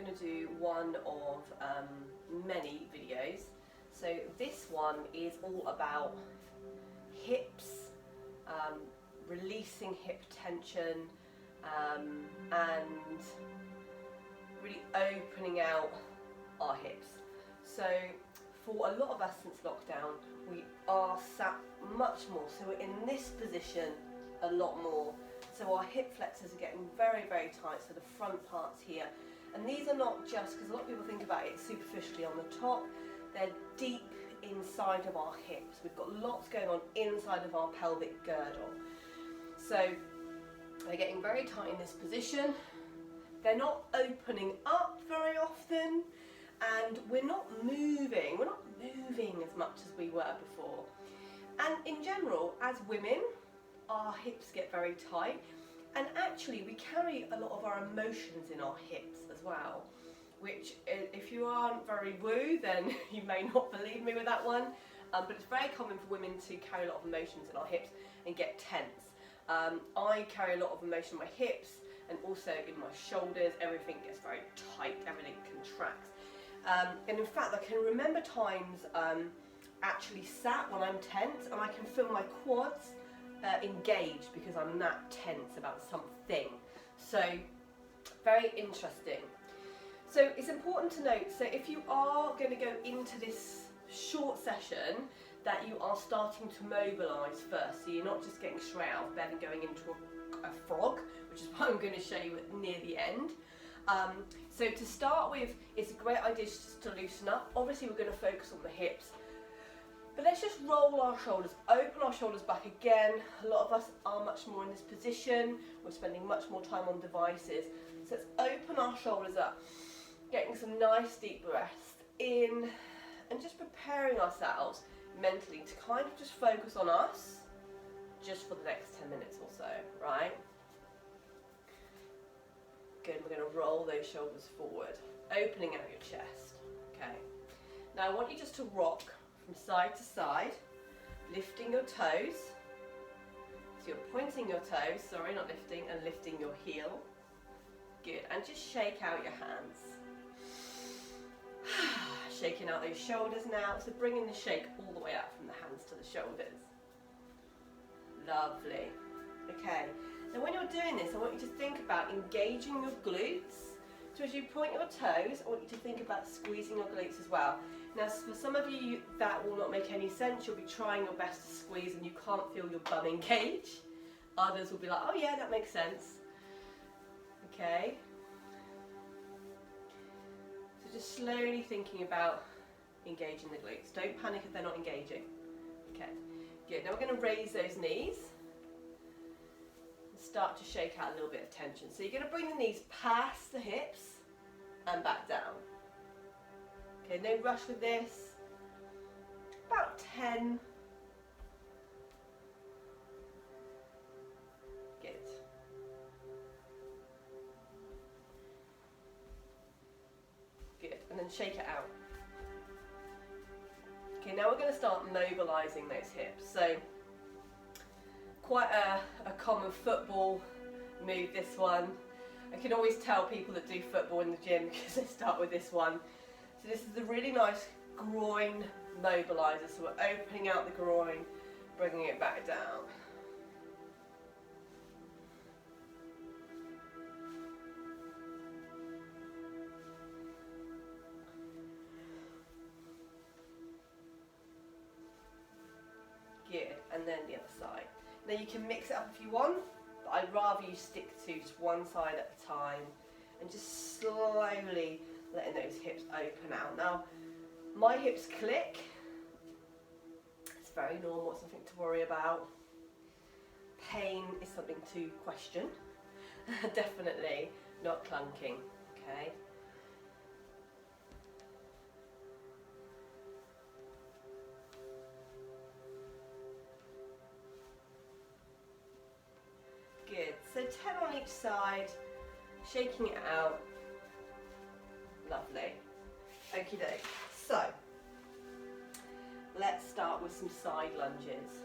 going to do one of many videos. So this one is all about hips, releasing hip tension, and really opening out our hips. So for a lot of us since lockdown, we are sat much more, so we're in this position a lot more. So our hip flexors are getting very, very tight, so the front parts here. And these are not just, because a lot of people think about it superficially on the top, they're deep inside of our hips. We've got lots going on inside of our pelvic girdle. So they're getting very tight in this position. They're not opening up very often, and we're not moving as much as we were before. And in general, as women, our hips get very tight, and actually we carry a lot of our emotions in our hips as well, which if you aren't very woo, then you may not believe me with that one, but it's very common for women to carry a lot of emotions in our hips and get tense. I carry a lot of emotion in my hips and also in my shoulders. Everything gets very tight, everything contracts. And in fact, I can remember times actually sat when I'm tense, and I can feel my quads engaged because I'm that tense about something. So very interesting. So it's important to note, so if you are going to go into this short session, that you are starting to mobilise first, so you're not just getting straight out of bed and going into a frog, which is what I'm going to show you near the end. So to start with, it's a great idea just to loosen up. Obviously we're going to focus on the hips, but let's just roll our shoulders, open our shoulders back again. A lot of us are much more in this position, we're spending much more time on devices. So let's open our shoulders up, getting some nice deep breaths in, and just preparing ourselves mentally to kind of just focus on us just for the next 10 minutes or so, right? Good, we're going to roll those shoulders forward, opening out your chest, okay? Now I want you just to rock from side to side, lifting your toes. So you're pointing your toes, sorry, not lifting, and lifting your heel. Good, and just shake out your hands. Shaking out those shoulders now, so bringing the shake all the way up from the hands to the shoulders. Lovely. Okay, now when you're doing this, I want you to think about engaging your glutes. So as you point your toes, I want you to think about squeezing your glutes as well. Now for some of you that will not make any sense, you'll be trying your best to squeeze and you can't feel your bum engage. Others will be like, oh yeah, that makes sense. Okay. So just slowly thinking about engaging the glutes. Don't panic if they're not engaging. Okay, good. Now we're going to raise those knees and start to shake out a little bit of tension. So you're going to bring the knees past the hips and back down. Okay, no rush with this. About 10. Good. Good, and then shake it out. Okay, now we're going to start mobilising those hips. So, quite a common football move, this one. I can always tell people that do football in the gym because they start with this one. So this is a really nice groin mobiliser. So we're opening out the groin, bringing it back down. Good, and then the other side. Now you can mix it up if you want, but I'd rather you stick to just one side at a time and just slowly letting those hips open out. Now, my hips click. It's very normal, it's nothing to worry about. Pain is something to question. Definitely not clunking, okay? Good, so 10 on each side, shaking it out. Lovely. Okie doke. So, let's start with some side lunges.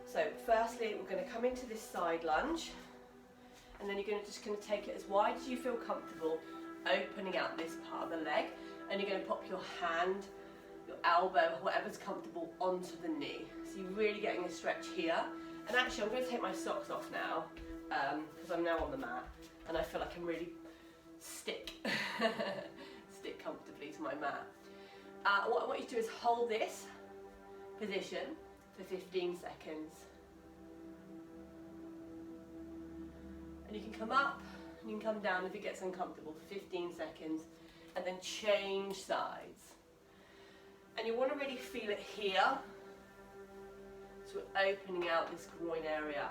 So, firstly, we're going to come into this side lunge, and then you're just going to take it as wide as you feel comfortable, opening out this part of the leg, and you're going to pop your hand, your elbow, whatever's comfortable, onto the knee. So you're really getting a stretch here. And actually I'm going to take my socks off now, because I'm now on the mat, and I feel like I can really stick comfortably to my mat. What I want you to do is hold this position for 15 seconds. And you can come up, and you can come down if it gets uncomfortable for 15 seconds, and then change sides. And you want to really feel it here. So we're opening out this groin area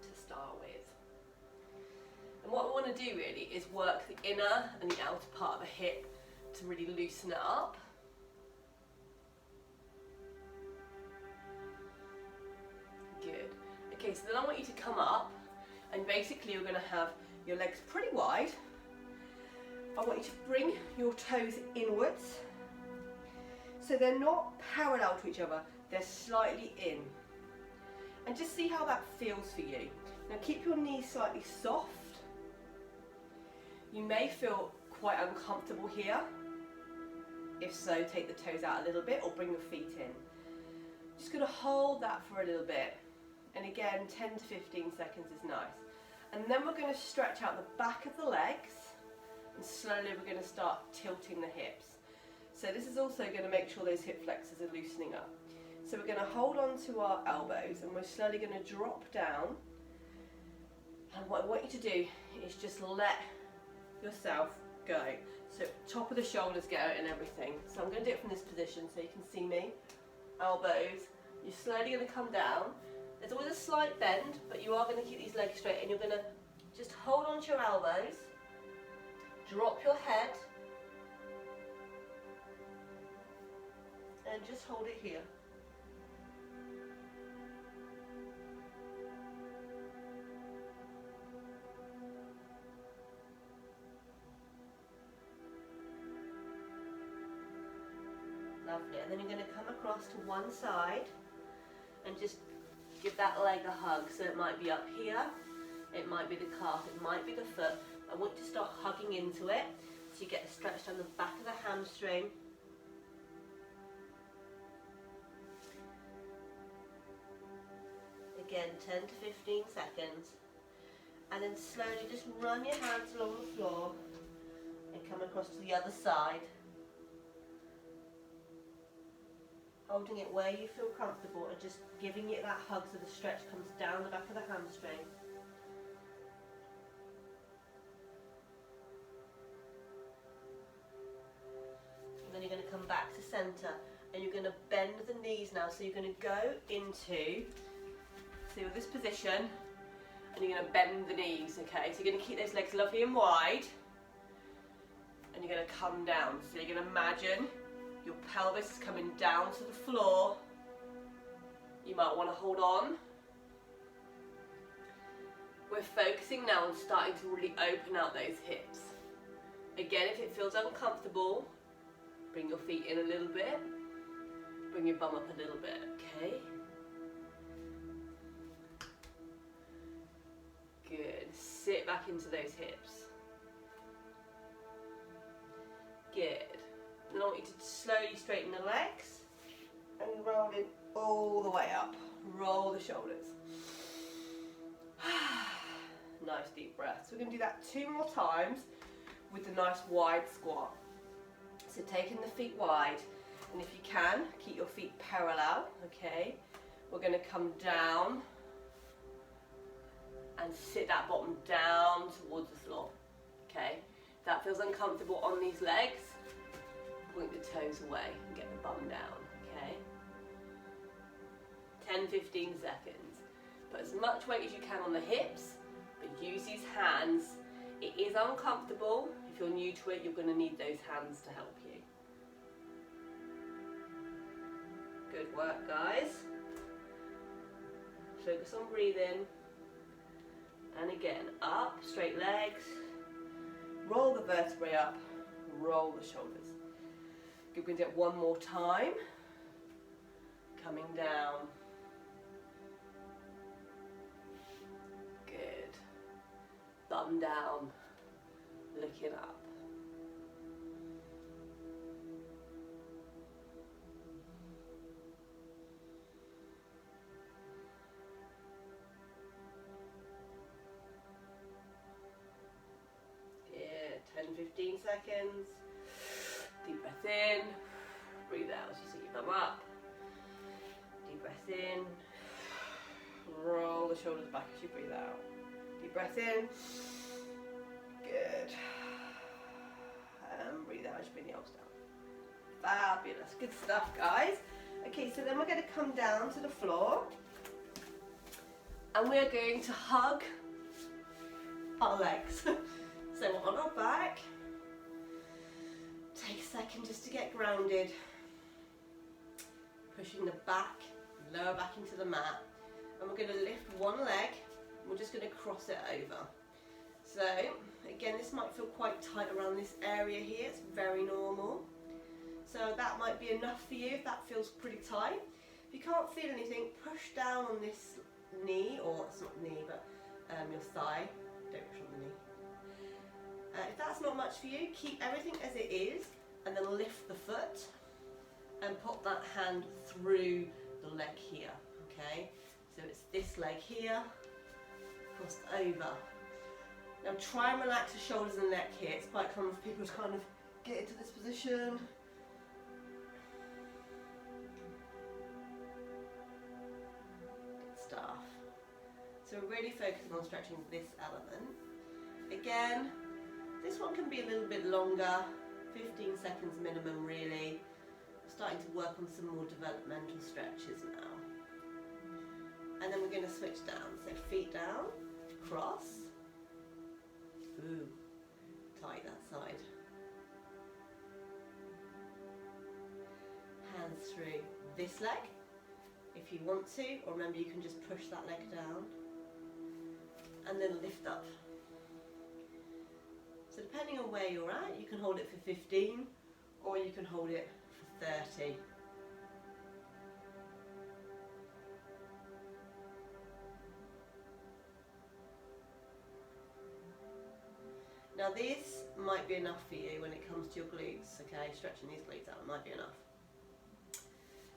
to start with. And what I want to do really is work the inner and the outer part of the hip to really loosen it up. Good. Okay, so then I want you to come up, and basically you're going to have your legs pretty wide. I want you to bring your toes inwards, so they're not parallel to each other, they're slightly in. And just see how that feels for you. Now keep your knees slightly soft. You may feel quite uncomfortable here. If so, take the toes out a little bit or bring your feet in. Just going to hold that for a little bit. And again, 10 to 15 seconds is nice. And then we're going to stretch out the back of the legs, and slowly we're going to start tilting the hips. So this is also going to make sure those hip flexors are loosening up. So we're going to hold on to our elbows, and we're slowly going to drop down. And what I want you to do is just let yourself go. So top of the shoulders go and everything. So I'm going to do it from this position so you can see me. Elbows. You're slowly going to come down. There's always a slight bend, but you are going to keep these legs straight, and you're going to just hold on to your elbows. Drop your head. And just hold it here. Lovely. And then you're going to come across to one side and just give that leg a hug. So it might be up here, it might be the calf, it might be the foot. I want you to start hugging into it so you get a stretch down the back of the hamstring. Again, 10 to 15 seconds. And then slowly just run your hands along the floor and come across to the other side. Holding it where you feel comfortable and just giving it that hug so the stretch comes down the back of the hamstring. And then you're going to come back to center, and you're going to bend the knees now. So you're going to go into, so this position, and you're going to bend the knees, okay? So you're going to keep those legs lovely and wide, and you're going to come down. So you're going to imagine your pelvis is coming down to the floor. You might want to hold on. We're focusing now on starting to really open out those hips. Again, if it feels uncomfortable, bring your feet in a little bit. Bring your bum up a little bit, okay? Good. Sit back into those hips. Good. And I want you to slowly straighten the legs and roll it all the way up. Roll the shoulders. Nice deep breath. So we're going to do that 2 more times with the nice wide squat. So taking the feet wide, and if you can, keep your feet parallel, okay? We're going to come down and sit that bottom down towards the floor, okay? If that feels uncomfortable on these legs, point the toes away and get the bum down, okay? 10-15 seconds. Put as much weight as you can on the hips, but use these hands. It is uncomfortable. If you're new to it, you're going to need those hands to help you. Good work, guys. Focus on breathing. And again, up, straight legs. Roll the vertebrae up, roll the shoulders. We're going to do it one more time. Coming down. Good. Bum down. Looking waking up. Yeah, 10-15 seconds. Deep breath in, breathe out as you sit your bum up. Deep breath in, roll the shoulders back as you breathe out. Deep breath in, good. And breathe out as you bring the arms down. Fabulous, good stuff, guys. Okay, so then we're going to come down to the floor and we're going to hug our legs. So we're on our back. Take a second just to get grounded. Pushing the back, lower back into the mat. And we're going to lift one leg. We're just going to cross it over. So again, this might feel quite tight around this area here. It's very normal. So that might be enough for you if that feels pretty tight. If you can't feel anything, push down on this knee, or it's not knee, but your thigh. Don't push on the knee. If that's not much for you, keep everything as it is and then lift the foot and pop that hand through the leg here, okay? So it's this leg here, crossed over. Now try and relax the shoulders and neck here. It's quite common for people to kind of get into this position. Good stuff. So we're really focusing on stretching this element. Again, this one can be a little bit longer, 15 seconds minimum really. We're starting to work on some more developmental stretches now. And then we're going to switch down. So feet down, cross. Ooh, tight that side. Hands through this leg if you want to, or remember you can just push that leg down. And then lift up. So depending on where you're at, you can hold it for 15 or you can hold it for 30. Now this might be enough for you when it comes to your glutes, okay? Stretching these glutes out might be enough.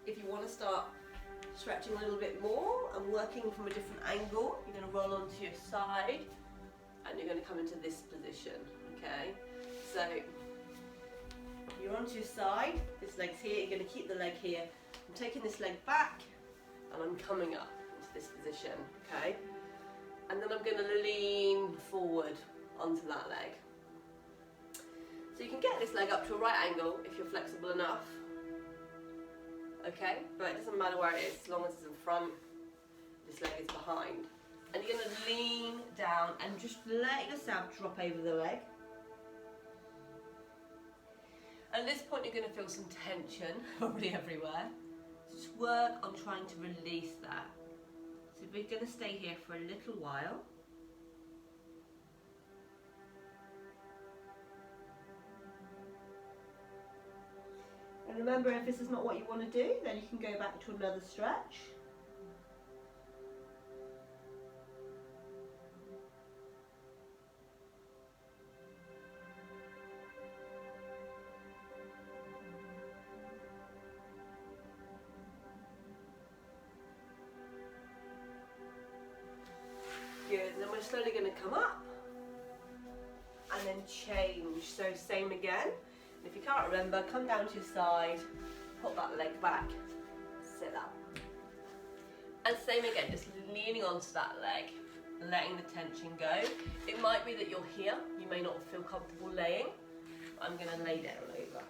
If you want to start stretching a little bit more and working from a different angle, you're going to roll onto your side and you're going to come into this position, okay? So you're onto your side, this leg's here, you're going to keep the leg here. I'm taking this leg back and I'm coming up into this position, okay? And then I'm going to lean forward onto that leg. So you can get this leg up to a right angle if you're flexible enough, okay? But it doesn't matter where it is, as long as it's in front, this leg is behind. And you're going to lean down and just let yourself drop over the leg. At this point you're going to feel some tension probably everywhere. So just work on trying to release that. So we're going to stay here for a little while. And remember, if this is not what you want to do, then you can go back to another stretch. Good, and then we're slowly going to come up and then change. So same again. And if you can't remember, come down to your side, pop that leg back, sit up. And same again, just leaning onto that leg, letting the tension go. It might be that you're here, you may not feel comfortable laying. I'm going to lay down over.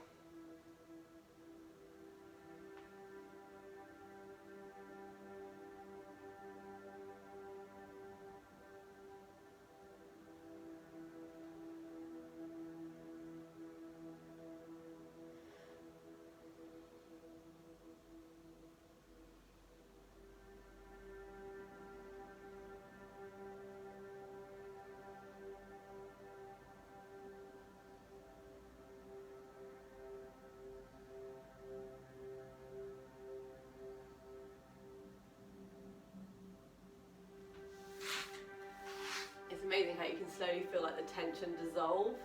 Amazing how you can slowly feel like the tension dissolve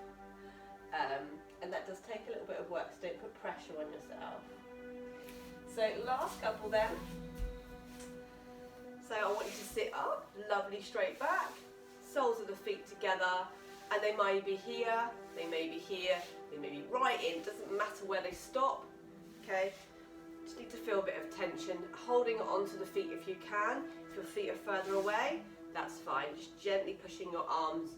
And that does take a little bit of work, so don't put pressure on yourself. So last couple then. So I want you to sit up, lovely straight back, soles of the feet together, and they may be here, they may be here, they may be right in, doesn't matter where they stop, okay? Just need to feel a bit of tension, holding onto the feet if you can. If your feet are further away, that's fine. Just gently pushing your arms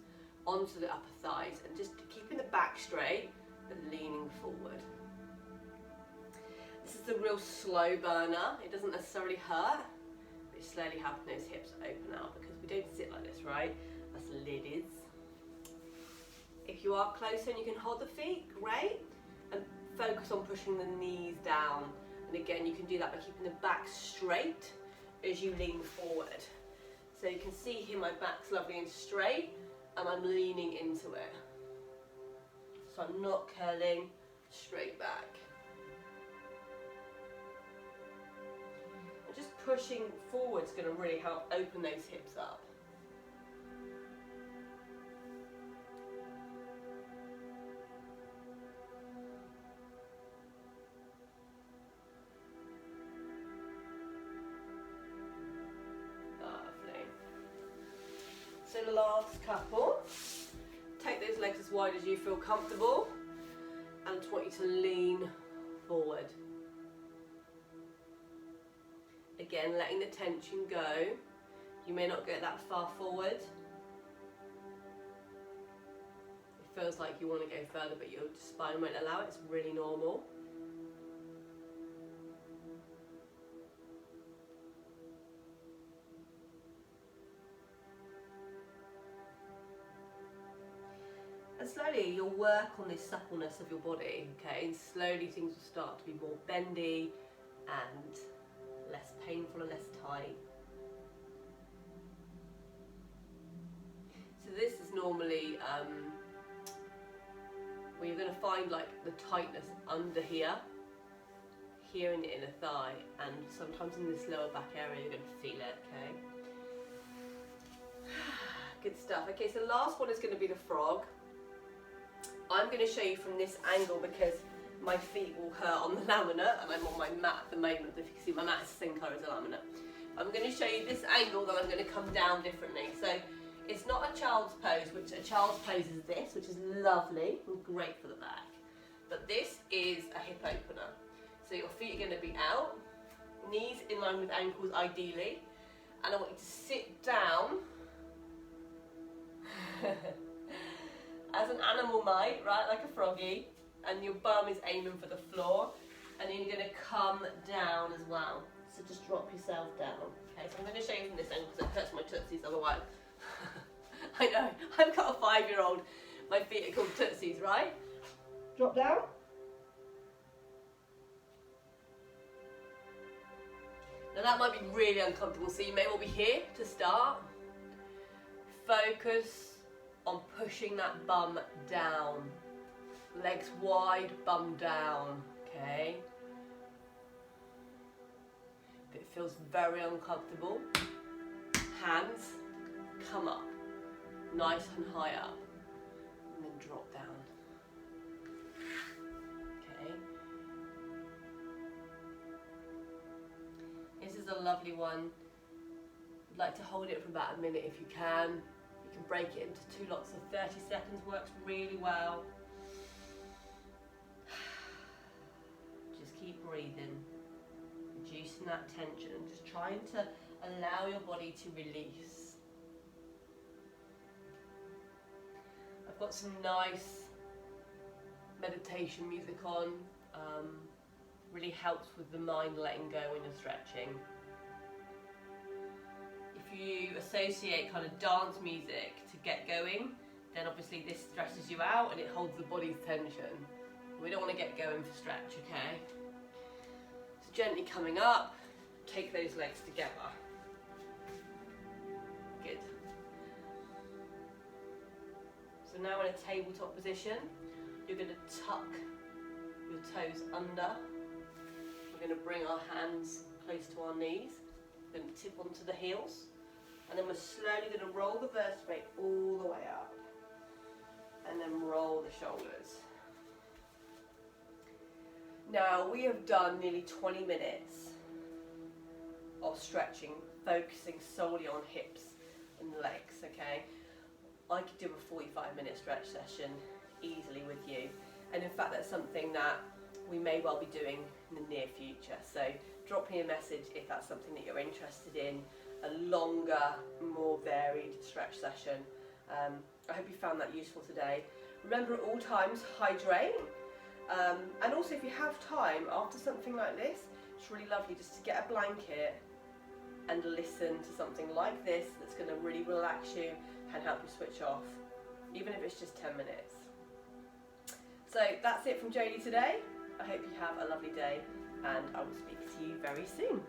onto the upper thighs and just keeping the back straight, but leaning forward. This is a real slow burner. It doesn't necessarily hurt, but it's slowly helping those hips open out because we don't sit like this, right? Us ladies. If you are closer and you can hold the feet, great. And focus on pushing the knees down. And again, you can do that by keeping the back straight as you lean forward. So you can see here my back's lovely and straight, and I'm leaning into it. So I'm not curling, straight back. And just pushing forward is going to really help open those hips up. So last couple, take those legs as wide as you feel comfortable, and I just want you to lean forward. Again, letting the tension go. You may not get that far forward. It feels like you want to go further, but your spine won't allow it. It's really normal. And slowly you'll work on this suppleness of your body, okay? And slowly things will start to be more bendy and less painful and less tight. So this is normally where you're going to find like the tightness under here in the inner thigh, and sometimes in this lower back area you're going to feel it, okay? Good stuff. Okay, so last one is going to be the frog. I'm going to show you from this angle because my feet will hurt on the laminate, and I'm on my mat at the moment. If you can see, my mat is the same colour as the laminate. I'm going to show you this angle, then I'm going to come down differently. So it's not a child's pose, which a child's pose is this, which is lovely and great for the back. But this is a hip opener. So your feet are going to be out, knees in line with ankles ideally, and I want you to sit down as an animal might, right, like a froggy, and your bum is aiming for the floor, and then you're going to come down as well. So just drop yourself down. Okay, so I'm going to show you from this angle because it hurts my tootsies otherwise. I know, I've got a 5-year-old. My feet are called tootsies, right? Drop down. Now that might be really uncomfortable, so you may well be here to start. Focus on pushing that bum down. Legs wide, bum down, okay? If it feels very uncomfortable, hands come up, nice and high up, and then drop down, okay? This is a lovely one. I'd like to hold it for about a minute if you can. You can break it into 2 lots of 30 seconds, works really well. Just keep breathing, reducing that tension, and just trying to allow your body to release. I've got some nice meditation music on. Really helps with the mind letting go when you're stretching. If you associate kind of dance music to get going, then obviously this stresses you out and it holds the body's tension. We don't want to get going for stretch, okay? So gently coming up, take those legs together. Good. So now in a tabletop position, you're going to tuck your toes under. We're going to bring our hands close to our knees. We're going to tip onto the heels. And then we're slowly going to roll the vertebrae all the way up. And then roll the shoulders. Now we have done nearly 20 minutes of stretching, focusing solely on hips and legs, okay? I could do a 45-minute stretch session easily with you, and in fact that's something that we may well be doing in the near future. So drop me a message if that's something that you're interested in, a longer, more varied stretch session. I hope you found that useful today. Remember at all times, hydrate. And also if you have time after something like this, it's really lovely just to get a blanket and listen to something like this that's going to really relax you and help you switch off, even if it's just 10 minutes. So that's it from Jodie today. I hope you have a lovely day, and I will speak to you very soon.